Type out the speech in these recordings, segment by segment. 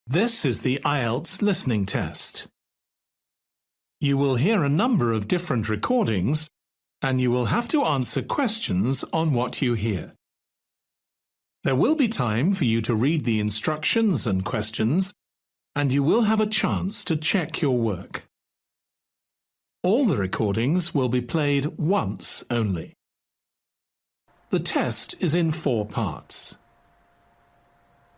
This is the IELTS listening test. You will hear a number of different recordings, and you will have to answer questions on what you hear. There will be time for you to read the instructions and questions, and you will have a chance to check your work. All the recordings will be played once only. The test is in 4 parts.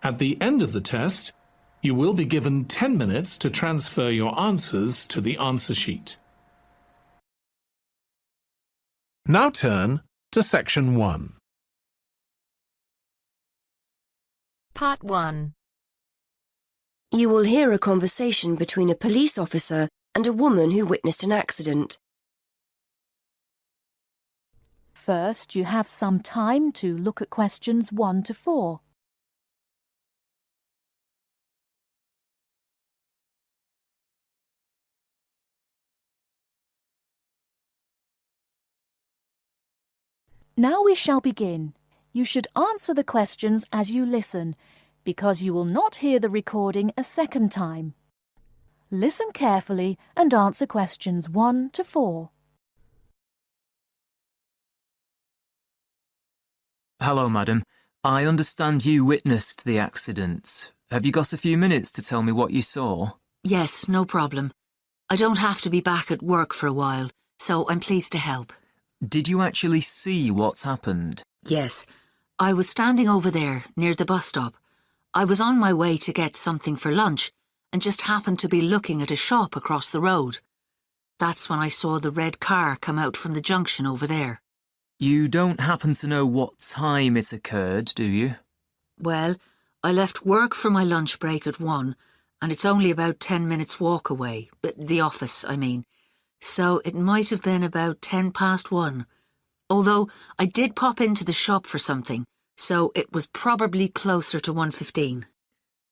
At the end of the test, you will be given 10 minutes to transfer your answers to the answer sheet. Now turn to Section 1. Part 1. You will hear a conversation between a police officer and a woman who witnessed an accident. First, you have some time to look at questions 1 to 4. Now we shall begin. You should answer the questions as you listen, because you will not hear the recording a second time. Listen carefully and answer questions 1 to 4. Hello, madam. I understand you witnessed the accident. Have you got a few minutes to tell me what you saw? Yes, no problem. I don't have to be back at work for a while, so I'm pleased to help. Did you actually see what happened? Yes, I was standing over there, near the bus stop. I was on my way to get something for lunch and just happened to be looking at a shop across the road. That's when I saw the red car come out from the junction over there. You don't happen to know what time it occurred, do you? Well, I left work for my lunch break at 1, and it's only about 10 minutes walk away, the office, I mean. So it might have been about 10 past 1. Although I did pop into the shop for something, so it was probably closer to 1:15.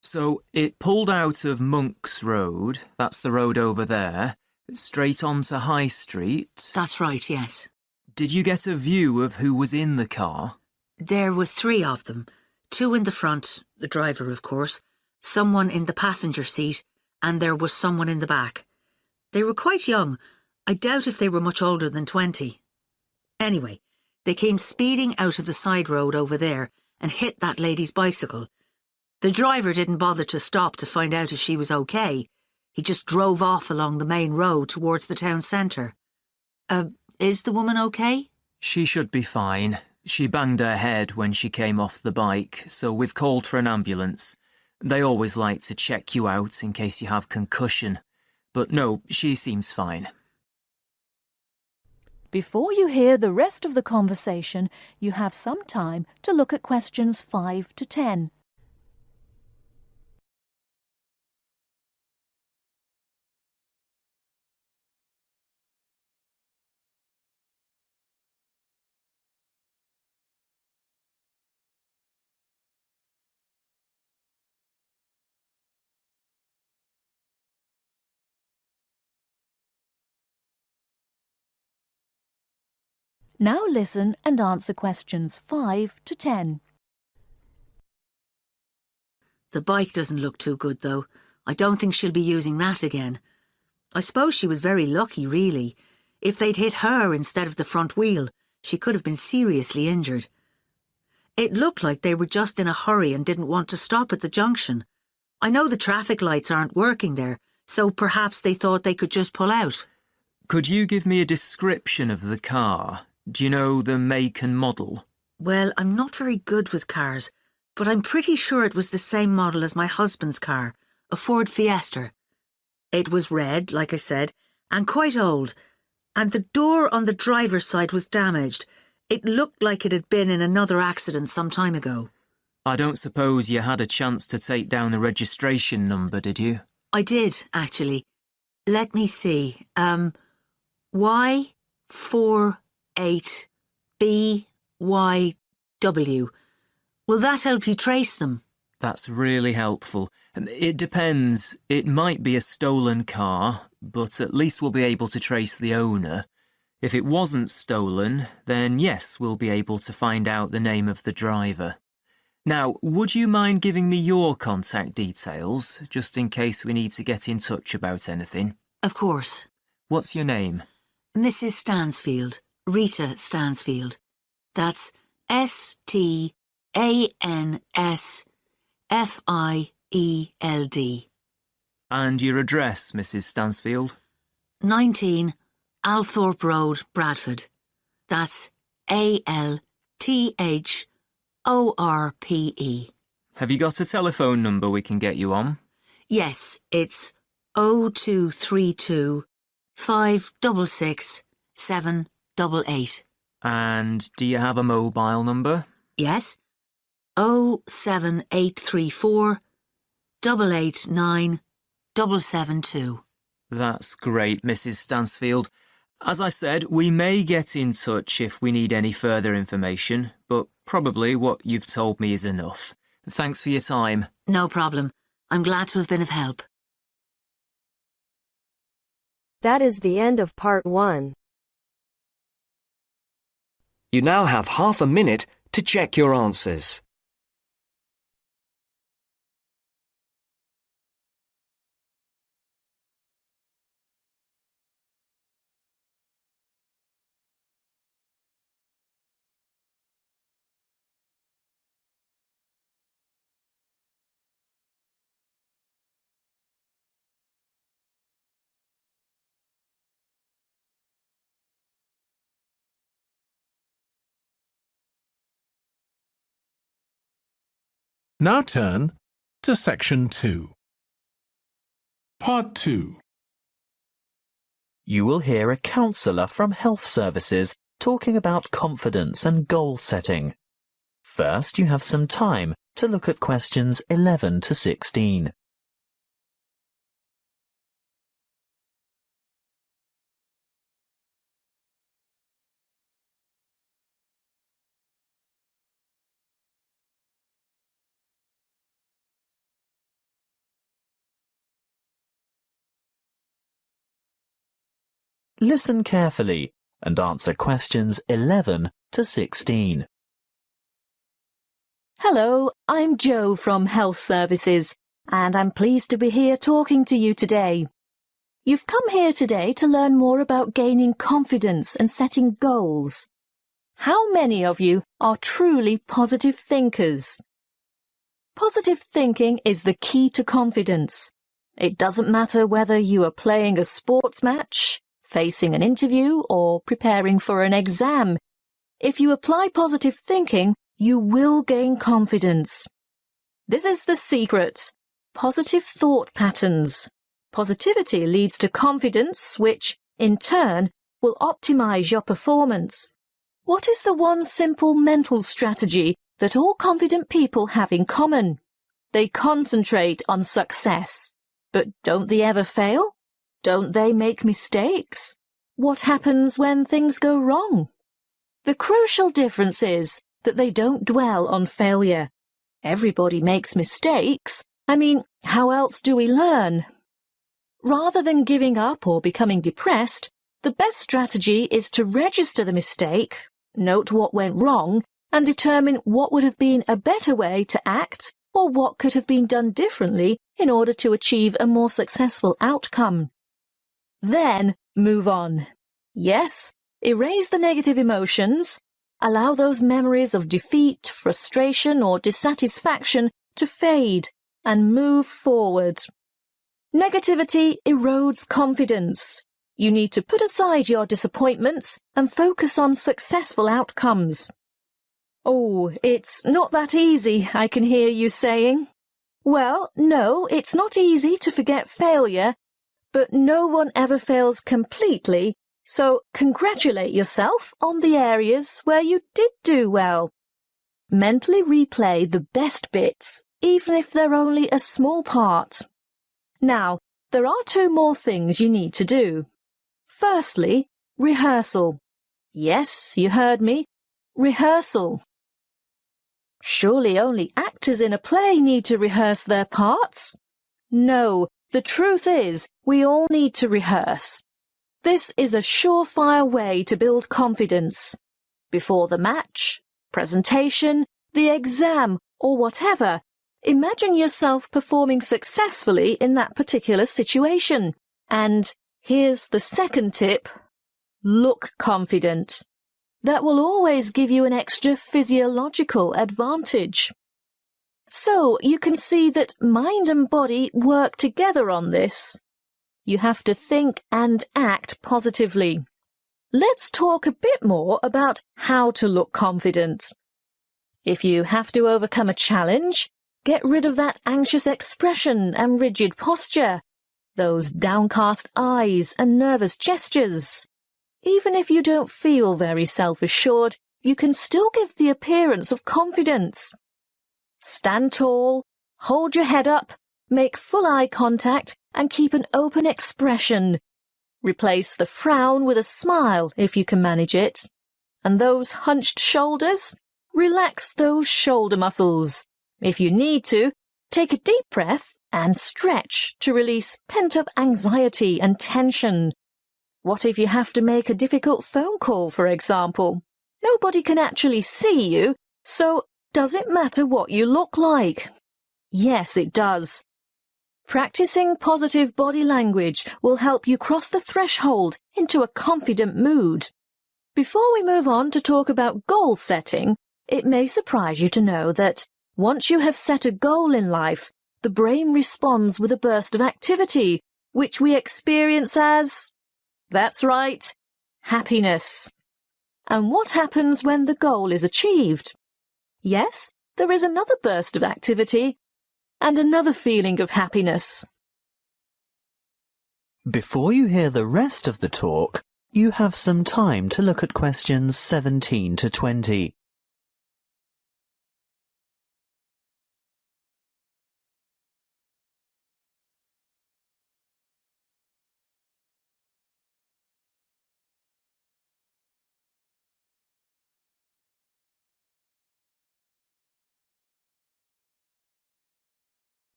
So it pulled out of Monk's Road, that's the road over there, straight onto High Street. That's right, yes. Did you get a view of who was in the car? There were 3 of them. 2 in the front, the driver of course, someone in the passenger seat, and there was someone in the back. They were quite young. I doubt if they were much older than 20. Anyway, they came speeding out of the side road over there and hit that lady's bicycle. The driver didn't bother to stop to find out if she was okay. He just drove off along the main road towards the town centre. Is the woman okay? She should be fine. She banged her head when she came off the bike, so we've called for an ambulance. They always like to check you out in case you have concussion. But no, she seems fine. Before you hear the rest of the conversation, you have some time to look at questions 5 to 10. Now listen and answer questions 5 to 10. The bike doesn't look too good, though. I don't think she'll be using that again. I suppose she was very lucky, really. If they'd hit her instead of the front wheel, she could have been seriously injured. It looked like they were just in a hurry and didn't want to stop at the junction. I know the traffic lights aren't working there, so perhaps they thought they could just pull out. Could you give me a description of the car? Do you know the make and model? Well, I'm not very good with cars, but I'm pretty sure it was the same model as my husband's car, a Ford Fiesta. It was red, like I said, and quite old, and the door on the driver's side was damaged. It looked like it had been in another accident some time ago. I don't suppose you had a chance to take down the registration number, did you? I did, actually. Let me see. Y48BYW. Will that help you trace them? That's really helpful. It depends. It might be a stolen car, but at least we'll be able to trace the owner. If it wasn't stolen, then yes, we'll be able to find out the name of the driver. Now, would you mind giving me your contact details, just in case we need to get in touch about anything? Of course. What's your name? Mrs. Stansfield. Rita Stansfield. That's Stansfield. And your address, Mrs. Stansfield? 19 Althorpe Road, Bradford. That's ALTHORPE. Have you got a telephone number we can get you on? Yes, it's 0232 566 788. And do you have a mobile number? Yes, 07834 889 772. That's great, Mrs. Stansfield. As I said, we may get in touch if we need any further information, but probably what you've told me is enough. Thanks for your time. No problem. I'm glad to have been of help. That is the end of part 1. You now have half a minute to check your answers. Now turn to Section 2. Part 2. You will hear a counsellor from Health Services talking about confidence and goal setting. First, you have some time to look at questions 11 to 16. Listen carefully and answer questions 11 to 16. Hello, I'm Jo from Health Services, and I'm pleased to be here talking to you today. You've come here today to learn more about gaining confidence and setting goals. How many of you are truly positive thinkers? Positive thinking is the key to confidence. It doesn't matter whether you are playing a sports match, facing an interview, or preparing for an exam. If you apply positive thinking, you will gain confidence. This is the secret. Positive thought patterns. Positivity leads to confidence, which, in turn, will optimize your performance. What is the one simple mental strategy that all confident people have in common? They concentrate on success. But don't they ever fail? Don't they make mistakes? What happens when things go wrong? The crucial difference is that they don't dwell on failure. Everybody makes mistakes. How else do we learn? Rather than giving up or becoming depressed, the best strategy is to register the mistake, note what went wrong, and determine what would have been a better way to act or what could have been done differently in order to achieve a more successful outcome. Then move on. Yes, erase the negative emotions. Allow those memories of defeat, frustration, or dissatisfaction to fade and move forward. Negativity erodes confidence. You need to put aside your disappointments and focus on successful outcomes. Oh, it's not that easy, I can hear you saying. Well, no, it's not easy to forget failure, but no one ever fails completely, so congratulate yourself on the areas where you did do well. Mentally replay the best bits, even if they're only a small part. Now, there are 2 more things you need to do. Firstly, rehearsal. Yes, you heard me. Rehearsal. Surely only actors in a play need to rehearse their parts? No, the truth is, we all need to rehearse. This is a surefire way to build confidence. Before the match, presentation, the exam, or whatever, imagine yourself performing successfully in that particular situation. And here's the second tip: look confident. That will always give you an extra physiological advantage. So you can see that mind and body work together on this. You have to think and act positively. Let's talk a bit more about how to look confident. If you have to overcome a challenge, get rid of that anxious expression and rigid posture, those downcast eyes and nervous gestures. Even if you don't feel very self-assured, you can still give the appearance of confidence. Stand tall, hold your head up, make full eye contact, and keep an open expression. Replace the frown with a smile if you can manage it. And those hunched shoulders? Relax those shoulder muscles. If you need to, take a deep breath and stretch to release pent-up anxiety and tension. What if you have to make a difficult phone call, for example? Nobody can actually see you, so does it matter what you look like? Yes, it does. Practicing positive body language will help you cross the threshold into a confident mood. Before we move on to talk about goal setting, it may surprise you to know that once you have set a goal in life, the brain responds with a burst of activity, which we experience as, that's right, happiness. And what happens when the goal is achieved? Yes, there is another burst of activity and another feeling of happiness. Before you hear the rest of the talk, you have some time to look at questions 17 to 20.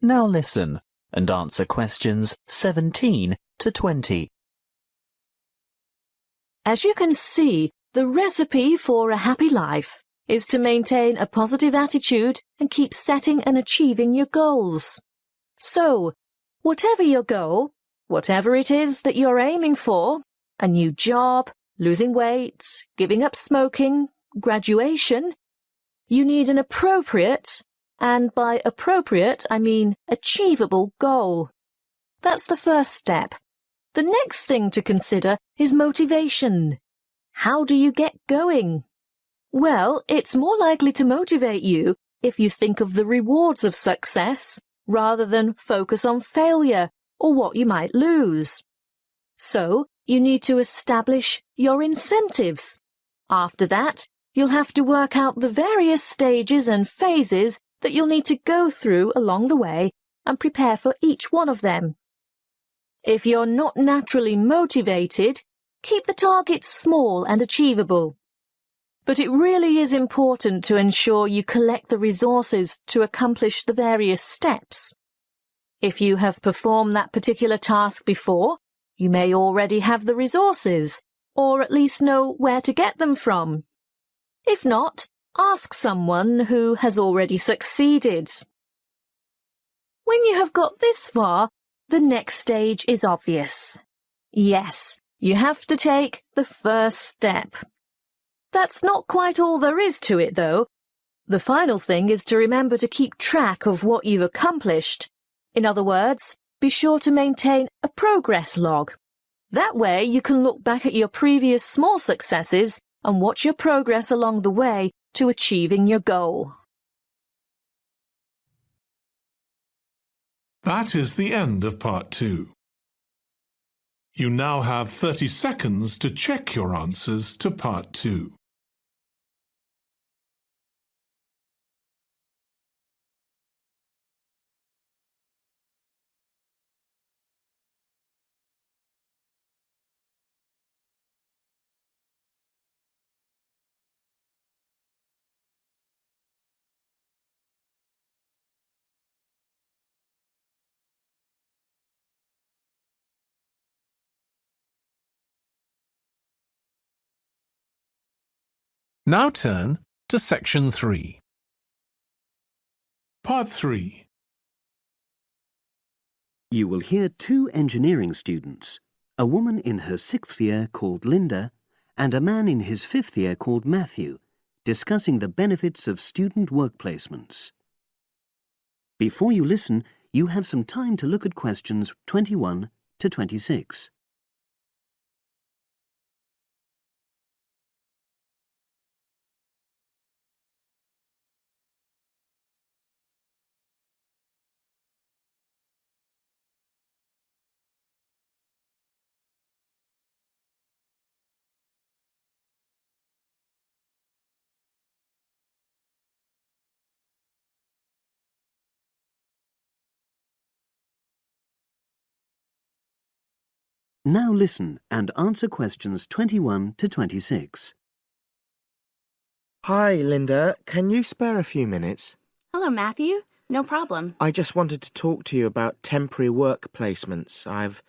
Now listen and answer questions 17 to 20. As you can see, the recipe for a happy life is to maintain a positive attitude and keep setting and achieving your goals. So, whatever your goal, whatever it is that you're aiming for, a new job, losing weight, giving up smoking, graduation, you need an appropriate, and by appropriate I mean achievable goal. That's the first step. The next thing to consider is motivation. How do you get going? Well, it's more likely to motivate you if you think of the rewards of success rather than focus on failure or what you might lose. So, you need to establish your incentives. After that, you'll have to work out the various stages and phases that you'll need to go through along the way and prepare for each one of them. If you're not naturally motivated, keep the targets small and achievable. But it really is important to ensure you collect the resources to accomplish the various steps. If you have performed that particular task before, you may already have the resources, or at least know where to get them from. If not, ask someone who has already succeeded. When you have got this far, the next stage is obvious. Yes, you have to take the first step. That's not quite all there is to it, though. The final thing is to remember to keep track of what you've accomplished. In other words, be sure to maintain a progress log. That way you can look back at your previous small successes and watch your progress along the way to achieving your goal. That is the end of part 2. You now have 30 seconds to check your answers to part 2. Now turn to section 3. Part 3. You will hear two engineering students, a woman in her 6th year called Linda and a man in his 5th year called Matthew, discussing the benefits of student work placements. Before you listen, you have some time to look at questions 21 to 26. Now listen and answer questions 21 to 26. Hi, Linda. Can you spare a few minutes? Hello, Matthew. No problem. I just wanted to talk to you about temporary work placements. I've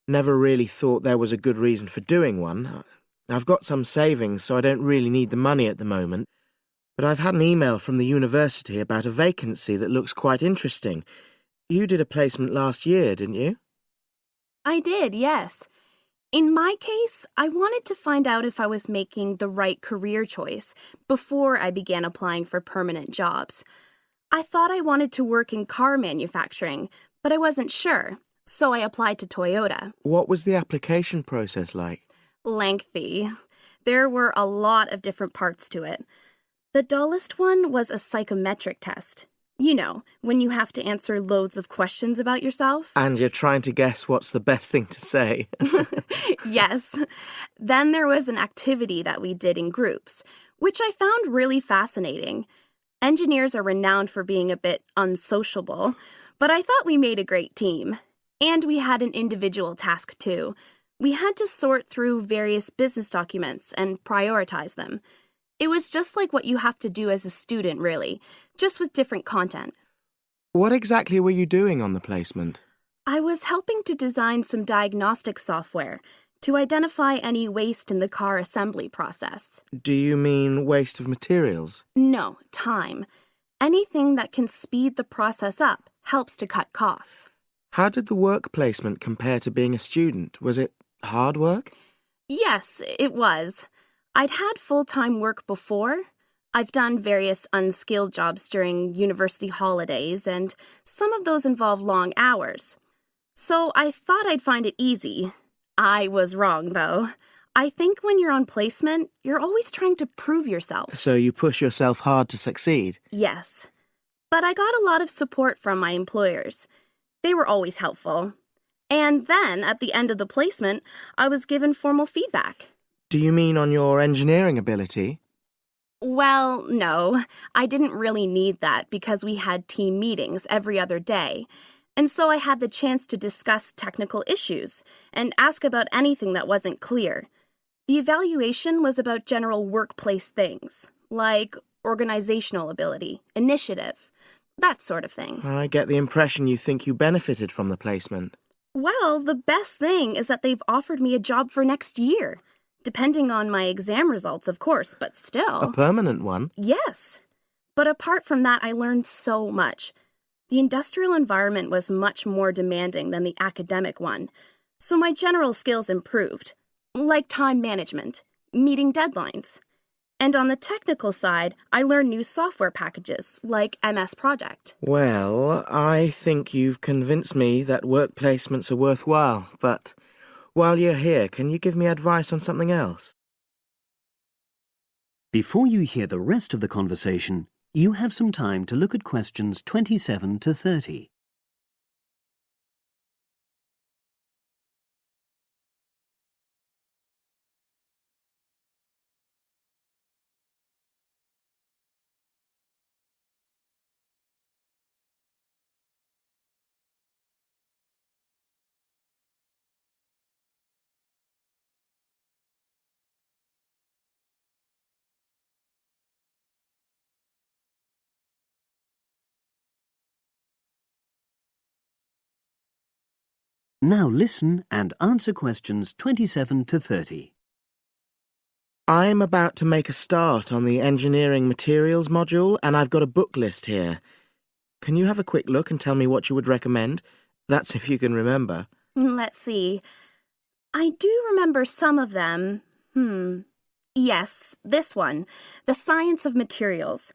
never really thought there was a good reason for doing one. I've got some savings, so I don't really need the money at the moment. But I've had an email from the university about a vacancy that looks quite interesting. You did a placement last year, didn't you? I did, yes. In my case, I wanted to find out if I was making the right career choice before I began applying for permanent jobs. I thought I wanted to work in car manufacturing, but I wasn't sure, so I applied to Toyota. What was the application process like? Lengthy. There were a lot of different parts to it. The dullest one was a psychometric test. You know, when you have to answer loads of questions about yourself. And you're trying to guess what's the best thing to say. Yes. Then there was an activity that we did in groups, which I found really fascinating. Engineers are renowned for being a bit unsociable, but I thought we made a great team. And we had an individual task, too. We had to sort through various business documents and prioritize them. It was just like what you have to do as a student, really, just with different content. What exactly were you doing on the placement? I was helping to design some diagnostic software to identify any waste in the car assembly process. Do you mean waste of materials? No, time. Anything that can speed the process up helps to cut costs. How did the work placement compare to being a student? Was it hard work? Yes, it was. I'd had full-time work before. I've done various unskilled jobs during university holidays, and some of those involve long hours. So I thought I'd find it easy. I was wrong, though. I think when you're on placement, you're always trying to prove yourself. So you push yourself hard to succeed? Yes. But I got a lot of support from my employers. They were always helpful. And then, at the end of the placement, I was given formal feedback. Do you mean on your engineering ability? Well, no. I didn't really need that because we had team meetings every other day. And so I had the chance to discuss technical issues and ask about anything that wasn't clear. The evaluation was about general workplace things, like organizational ability, initiative, that sort of thing. I get the impression you think you benefited from the placement. Well, the best thing is that they've offered me a job for next year. Depending on my exam results, of course, but still. A permanent one? Yes. But apart from that, I learned so much. The industrial environment was much more demanding than the academic one, so my general skills improved, like time management, meeting deadlines. And on the technical side, I learned new software packages, like MS Project. Well, I think you've convinced me that work placements are worthwhile, but while you're here, can you give me advice on something else? Before you hear the rest of the conversation, you have some time to look at questions 27 to 30. Now listen and answer questions 27 to 30. I'm about to make a start on the engineering materials module, and I've got a book list here. Can you have a quick look and tell me what you would recommend? That's if you can remember. Let's see. I do remember some of them. Yes, this one, The Science of Materials.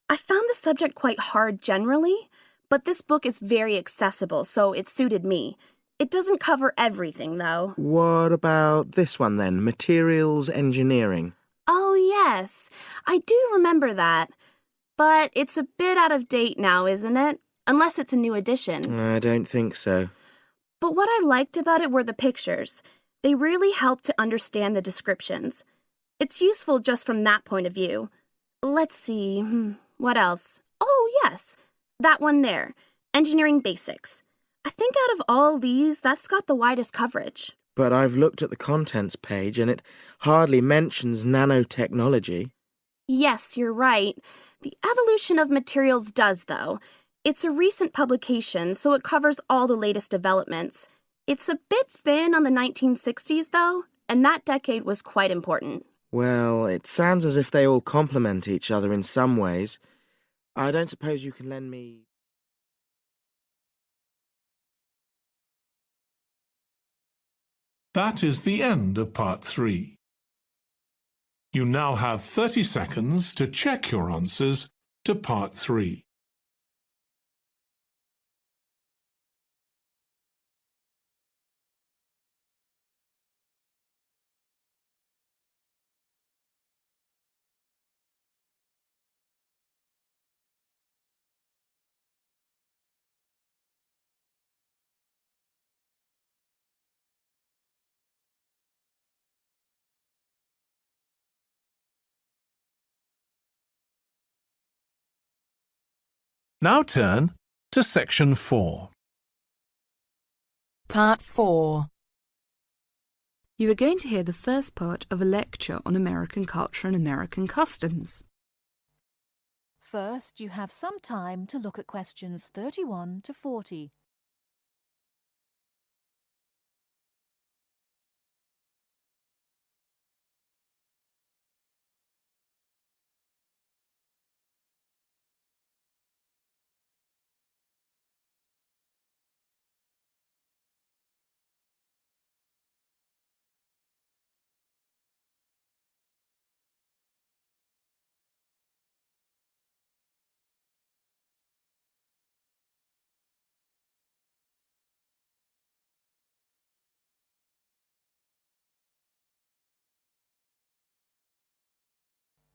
I found the subject quite hard generally, but this book is very accessible, so it suited me. It doesn't cover everything, though. What about this one then? Materials Engineering. Oh, yes. I do remember that. But it's a bit out of date now, isn't it? Unless it's a new edition. I don't think so. But what I liked about it were the pictures. They really helped to understand the descriptions. It's useful just from that point of view. Let's see, what else? Oh, yes, that one there, Engineering Basics. I think out of all these, that's got the widest coverage. But I've looked at the contents page and it hardly mentions nanotechnology. Yes, you're right. The Evolution of Materials does, though. It's a recent publication, so it covers all the latest developments. It's a bit thin on the 1960s, though, and that decade was quite important. Well, it sounds as if they all complement each other in some ways. I don't suppose you can lend me... That is the end of part 3. You now have 30 seconds to check your answers to part 3. Now turn to section 4. Part 4. You are going to hear the first part of a lecture on American culture and American customs. First, you have some time to look at questions 31 to 40.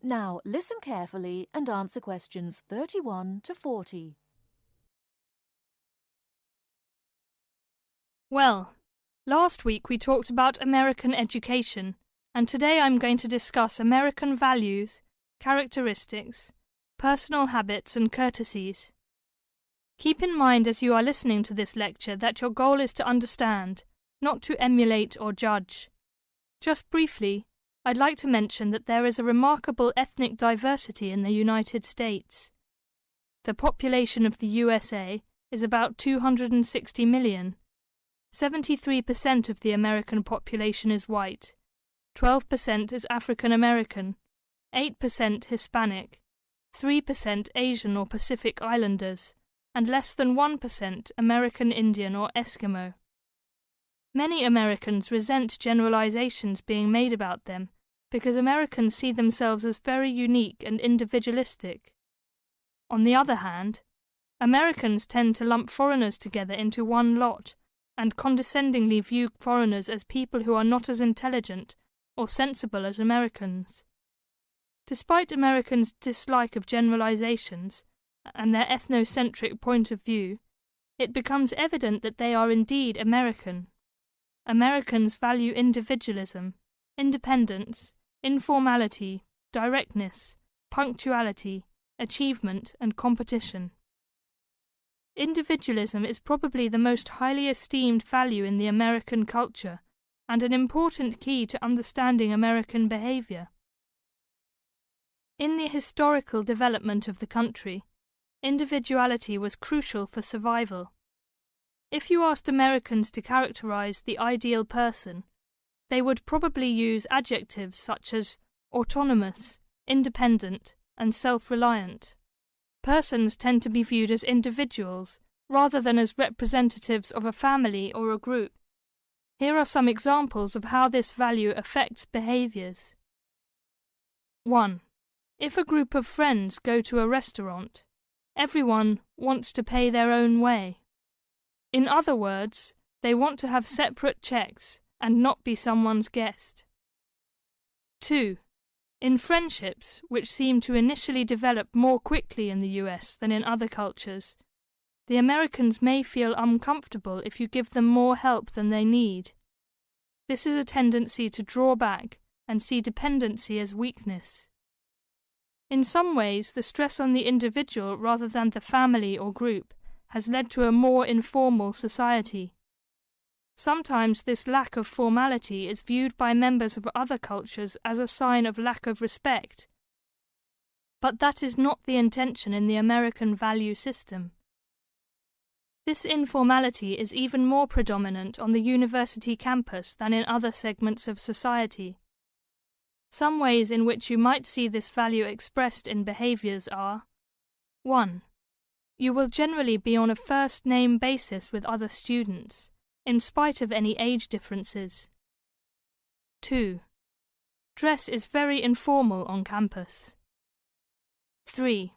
Now listen carefully and answer questions 31 to 40. Well, last week we talked about American education, and today I'm going to discuss American values, characteristics, personal habits and courtesies. Keep in mind as you are listening to this lecture that your goal is to understand, not to emulate or judge. Just briefly, I'd like to mention that there is a remarkable ethnic diversity in the United States. The population of the USA is about 260 million. 73% of the American population is white, 12% is African American, 8% Hispanic, 3% Asian or Pacific Islanders, and less than 1% American Indian or Eskimo. Many Americans resent generalizations being made about them because Americans see themselves as very unique and individualistic. On the other hand, Americans tend to lump foreigners together into one lot and condescendingly view foreigners as people who are not as intelligent or sensible as Americans. Despite Americans' dislike of generalizations and their ethnocentric point of view, it becomes evident that they are indeed American. Americans value individualism, independence, informality, directness, punctuality, achievement, and competition. Individualism is probably the most highly esteemed value in the American culture and an important key to understanding American behavior. In the historical development of the country, individuality was crucial for survival. If you asked Americans to characterize the ideal person, they would probably use adjectives such as autonomous, independent, and self-reliant. Persons tend to be viewed as individuals rather than as representatives of a family or a group. Here are some examples of how this value affects behaviours. 1. If a group of friends go to a restaurant, everyone wants to pay their own way. In other words, they want to have separate checks and not be someone's guest. 2. In friendships, which seem to initially develop more quickly in the US than in other cultures, the Americans may feel uncomfortable if you give them more help than they need. This is a tendency to draw back and see dependency as weakness. In some ways, the stress on the individual rather than the family or group has led to a more informal society. Sometimes this lack of formality is viewed by members of other cultures as a sign of lack of respect. But that is not the intention in the American value system. This informality is even more predominant on the university campus than in other segments of society. Some ways in which you might see this value expressed in behaviours are: 1. You will generally be on a first-name basis with other students, in spite of any age differences. 2. Dress is very informal on campus. 3.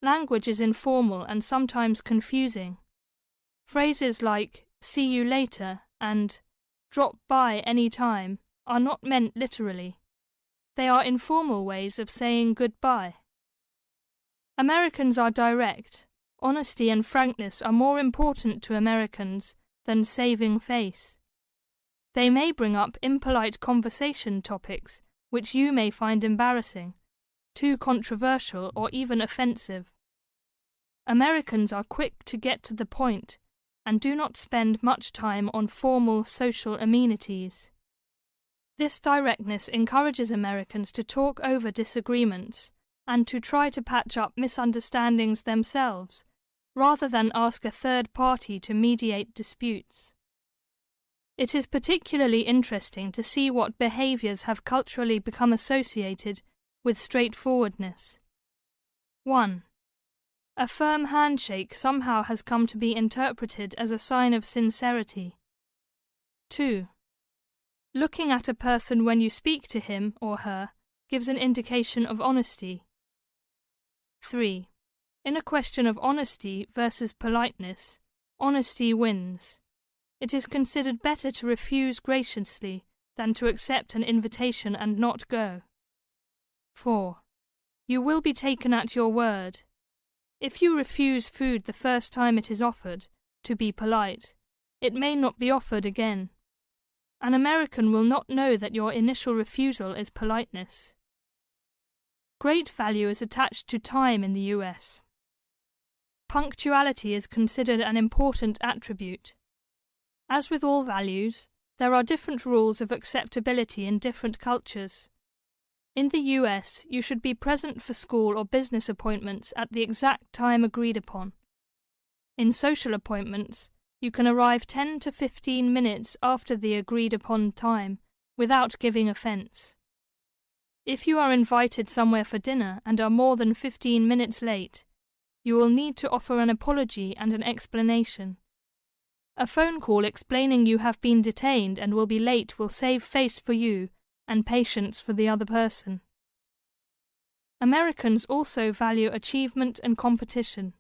Language is informal and sometimes confusing. Phrases like "see you later" and "drop by any time" are not meant literally. They are informal ways of saying goodbye. Americans are direct. Honesty and frankness are more important to Americans than saving face. They may bring up impolite conversation topics which you may find embarrassing, too controversial or even offensive. Americans are quick to get to the point and do not spend much time on formal social amenities. This directness encourages Americans to talk over disagreements and to try to patch up misunderstandings themselves, rather than ask a third party to mediate disputes. It is particularly interesting to see what behaviours have culturally become associated with straightforwardness. 1. A firm handshake somehow has come to be interpreted as a sign of sincerity. 2. Looking at a person when you speak to him or her gives an indication of honesty. 3. In a question of honesty versus politeness, honesty wins. It is considered better to refuse graciously than to accept an invitation and not go. 4. You will be taken at your word. If you refuse food the first time it is offered, to be polite, it may not be offered again. An American will not know that your initial refusal is politeness. Great value is attached to time in the US. Punctuality is considered an important attribute. As with all values, there are different rules of acceptability in different cultures. In the US, you should be present for school or business appointments at the exact time agreed upon. In social appointments, you can arrive 10 to 15 minutes after the agreed upon time without giving offence. If you are invited somewhere for dinner and are more than 15 minutes late, you will need to offer an apology and an explanation. A phone call explaining you have been detained and will be late will save face for you and patience for the other person. Americans also value achievement and competition.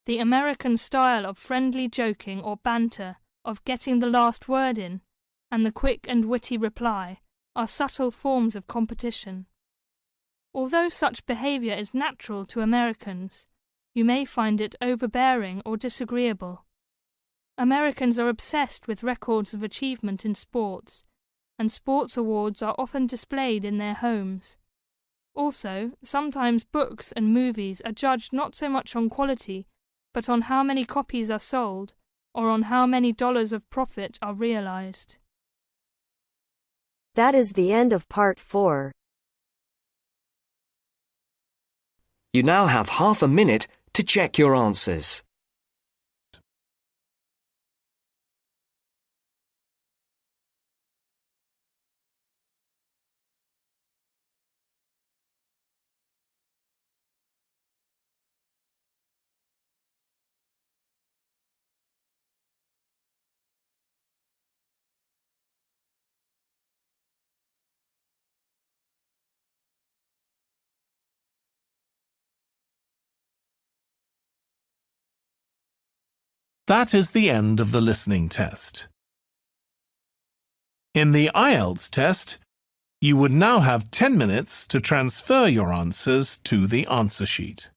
The American style of friendly joking or banter, of getting the last word in, and the quick and witty reply are subtle forms of competition. Although such behaviour is natural to Americans, you may find it overbearing or disagreeable. Americans are obsessed with records of achievement in sports, and sports awards are often displayed in their homes. Also, sometimes books and movies are judged not so much on quality, but on how many copies are sold, or on how many dollars of profit are realized. That is the end of part 4. You now have half a minute to check your answers. That is the end of the listening test. In the IELTS test, you would now have 10 minutes to transfer your answers to the answer sheet.